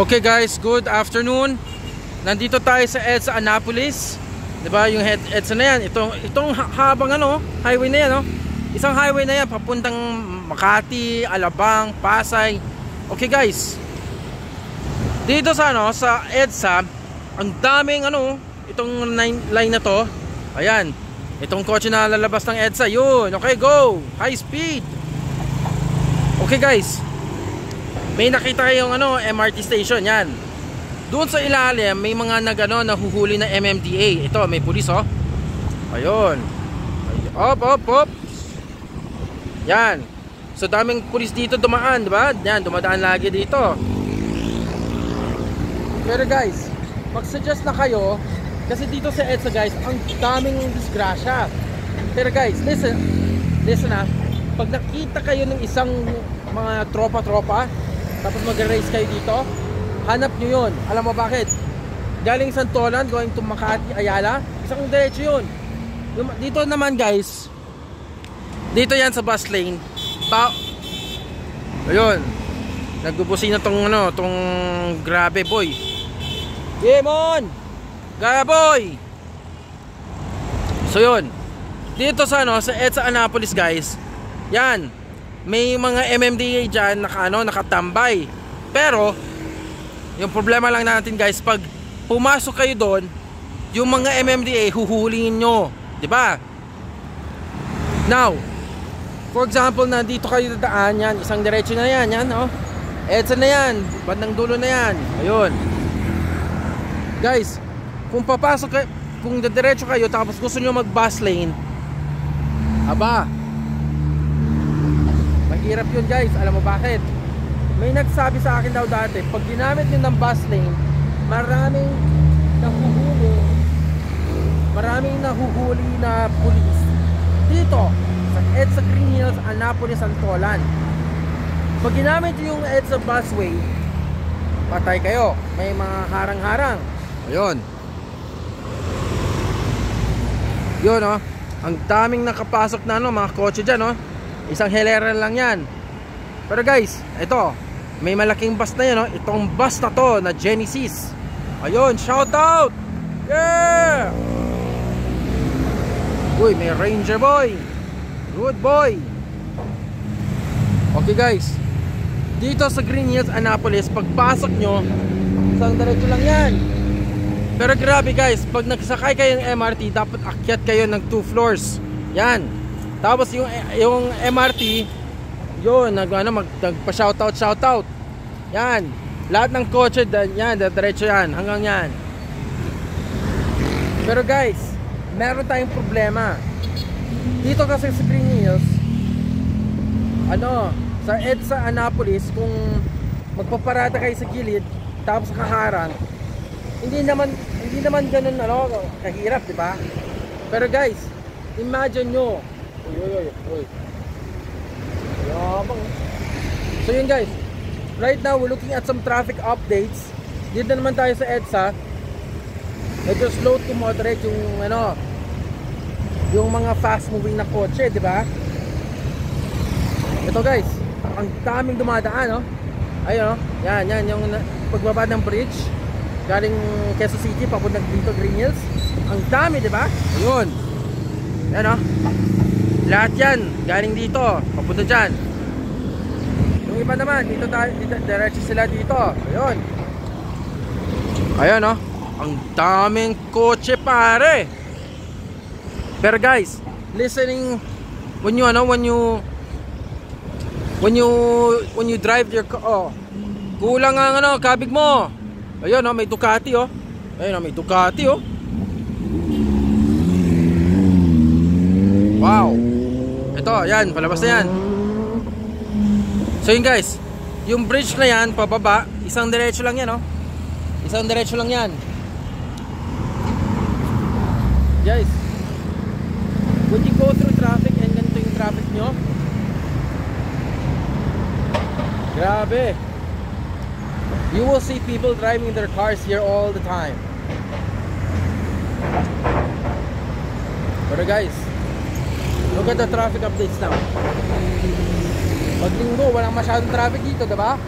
Okay guys, good afternoon. Nandito tayo sa EDSA Annapolis. 'Di ba? Yung EDSA na 'yan. Itong habang highway na 'yan, Isang highway na 'yan papuntang Makati, Alabang, Pasay. Okay guys. Dito sa sa EDSA, ang daming itong line na 'to. Ayan. Itong kotse na lalabas ng EDSA, yun. Okay, go. High speed. Okay guys. May nakita kayong MRT station, yan. Doon sa ilalim may mga nahuhuli na MMDA. Ito, may pulis Ayun. Op. Yan. So daming pulis dito dumaan, 'di ba? Yan, dumadaan lagi dito. Pero guys, mag-suggest na kayo kasi dito sa EDSA guys, ang daming disgrasya. Pero guys, listen pag nakita kayo ng isang mga tropa tapos mag-race kayo dito, hanap nyo yun. Alam mo bakit? Galing Santolan, going to Makati, Ayala, isang diretso yun. Dito naman guys, dito yan sa bus lane. Ayun, nagbubusina tong grabe boy. Demon! Gaboy! So yun, dito sa sa EDSA Annapolis guys, yan, may mga MMDA dyan nakatambay. Pero yung problema lang natin guys, pag pumasok kayo doon, yung mga MMDA huhulihin nyo, 'di ba? Now, for example, nandito kayo dadaan, yan, isang diretso na yan, EDSA na yan, bandang dulo na yan. Ayun. Guys, kung papasok kayo, kung diretso kayo tapos gusto nyo mag bus lane, mahirap yun guys. Alam mo bakit? May nagsabi sa akin daw dati, pag ginamit nyo ng bus lane, maraming nahuhuli na pulis dito sa EDSA Green Hills, Annapolis, Santolan. Pag ginamit nyo yung EDSA busway, patay kayo. May mga harang-harang. Ayun. Yun ang daming nakapasok na mga kotse dyan Isang helera lang yan. Pero guys, ito, may malaking bus na yan Itong bus na to na Genesis. Ayun, shout out. Yeah. Uy, may Ranger boy. Good boy. Okay guys, dito sa Green Hills, Annapolis, pagpasok nyo, isang diretso lang yan. Pero grabe guys, pag nagsakay kayo ng MRT, dapat akyat kayo ng 2 floors. Yan. Tapos yung MRT, yun, nagpa-shoutout. Yan. Lahat ng kotse, yan, diretso yan, hanggang yan. Pero guys, meron tayong problema. Dito kasi sa Green Hills, sa EDSA Annapolis, kung magpaparada kayo sa gilid, tapos kaharang, hindi naman ganun kahirap, di ba? Pero guys, imagine nyo. Uy. So yun guys, right now we're looking at some traffic updates. Dito naman tayo sa EDSA. Medyo slow to moderate yung mga fast moving na kotse, di ba? Ito guys, ang daming dumadaan ayun yan yung pagbaba ng bridge galing Quezon City papunta dito Green Hills. Ang dami, di ba? Ayun. Yan lahat yan galing dito papunta dyan. Yung iba naman dito diretso sila dito. Ayun ang daming kotse pare. Pero guys, listening when you drive your car, kulang ang kabig mo. Ayun may Ducati Ayun may Ducati Wow. Ito, yan, palabas na yan. So yun guys, yung bridge na yan, pababa, isang diretso lang yan Isang diretso lang yan. Guys, when you go through traffic and ganito yung traffic nyo, grabe. You will see people driving their cars here all the time. Pero guys, look at the traffic updates now. Pag linggo, walang masyadong traffic dito, diba?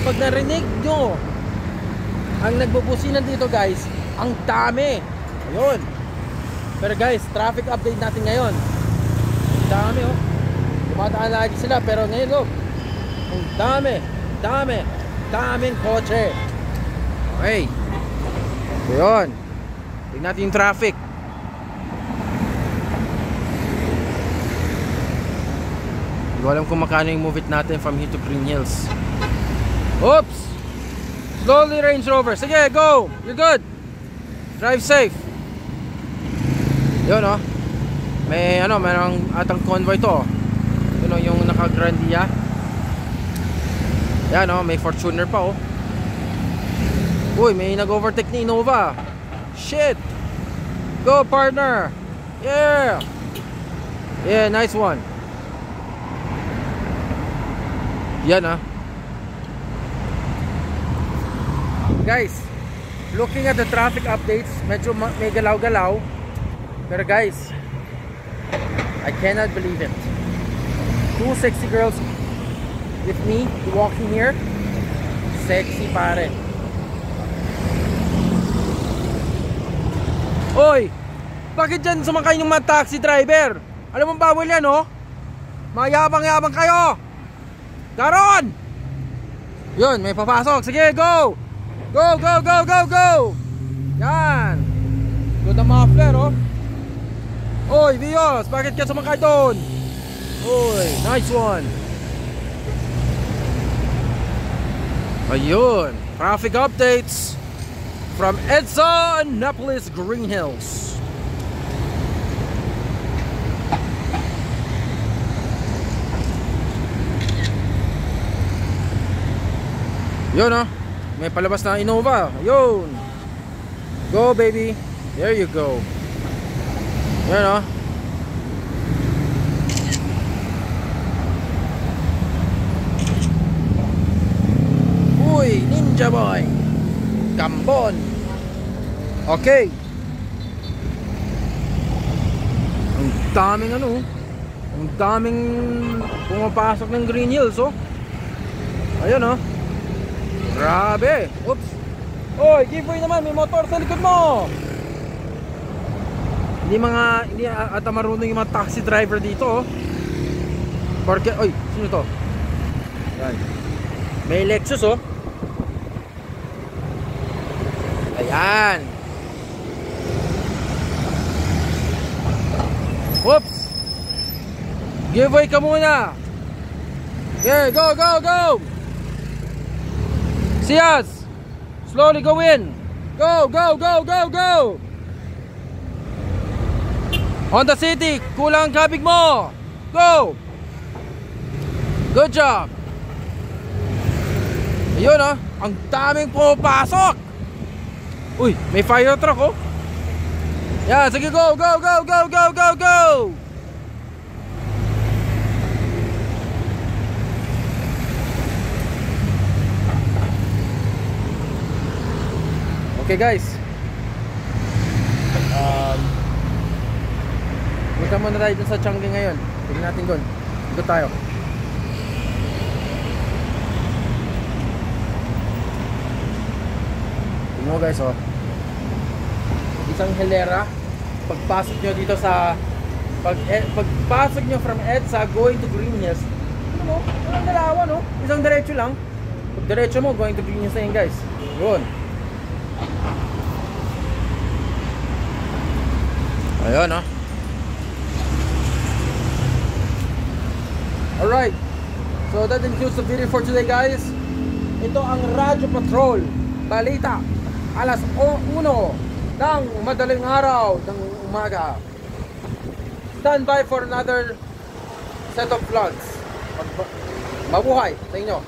Pag narinig nyo ang nagbubusinan dito guys, ang dami. Ayun. Pero guys, traffic update natin ngayon. Ang dami oh. Dumadaan lagi sila pero ngayon look. Ang daming kotse. Okay. Ayun. Tignan natin yung traffic. Hindi ko alam kung makano yung move it natin from here to Green Hills. Oops! Slowly, Range Rover. Sige, go! You're good. Drive safe. Yun, oh. May, mayroong atang convoy to. Yun, oh, yung naka-Grandia. Yan, oh. May Fortuner pa, oh. Uy, may nag-overtake ni Innova. Shit! Go, partner! Yeah! Yeah, nice one. Yan, ah. Guys, looking at the traffic updates, medyo may galaw-galaw. Pero guys, I cannot believe it. 2 sexy girls with me walking here. Sexy pare. Oy, bakit dyan sumakay ng mga taxi driver? Alam mo bawal yan, oh. Mayabang-yabang kayo. Garon! Yun, may papasok. Sige, go! Go, go, go, go, go! Yan! Good na muffler, oh. Oy, Vios, bakit ka sumakay doon? Oy, nice one. Ayun, traffic updates from EDSA Annapolis Green Hills. Yun, oh. May palabas na Innova. Yun. Go, baby. There you go. Yun, oh. Uy, Ninja Boy. Gambon. Okay. Ang daming ang daming pumapasok ng Green Hills, oh. Ayun, oh. Grabe. Oops. Oy, giveaway naman, may motor sa likod mo. Hindi ata marunong yung mga taxi driver dito, oh. Porque, oy, sino to? Yan. May Lexus, oh. Ayan. Oops. Giveaway ka muna. Okay, go, go, go. See us. Slowly go in. Go, go, go, go, go. Honda City, kulang ang kabig mo. Go. Good job. Ayun, oh. Ang daming pumapasok. Uy, may fire truck, oh. Yan, sige, go, go, go, go, go, go, go. Okay guys, punta muna tayo dun sa Changi ngayon. Tignan natin dun. Ikot tayo. Tignan mo guys, oh. Isang hilera. Pagpasok nyo dito sa pagpasok nyo from EDSA going to Green Hills, ano mo? Walang dalawa, no? Isang diretso lang. Pag diretso mo, going to Green Hills na yun guys. Yun. Ayun, oh. Alright. So that includes the video for today guys. Ito ang Radyo Patrol Balita alas 1 ng madaling araw ng umaga. Stand by for another set of vlogs. Mabuhay sa inyo.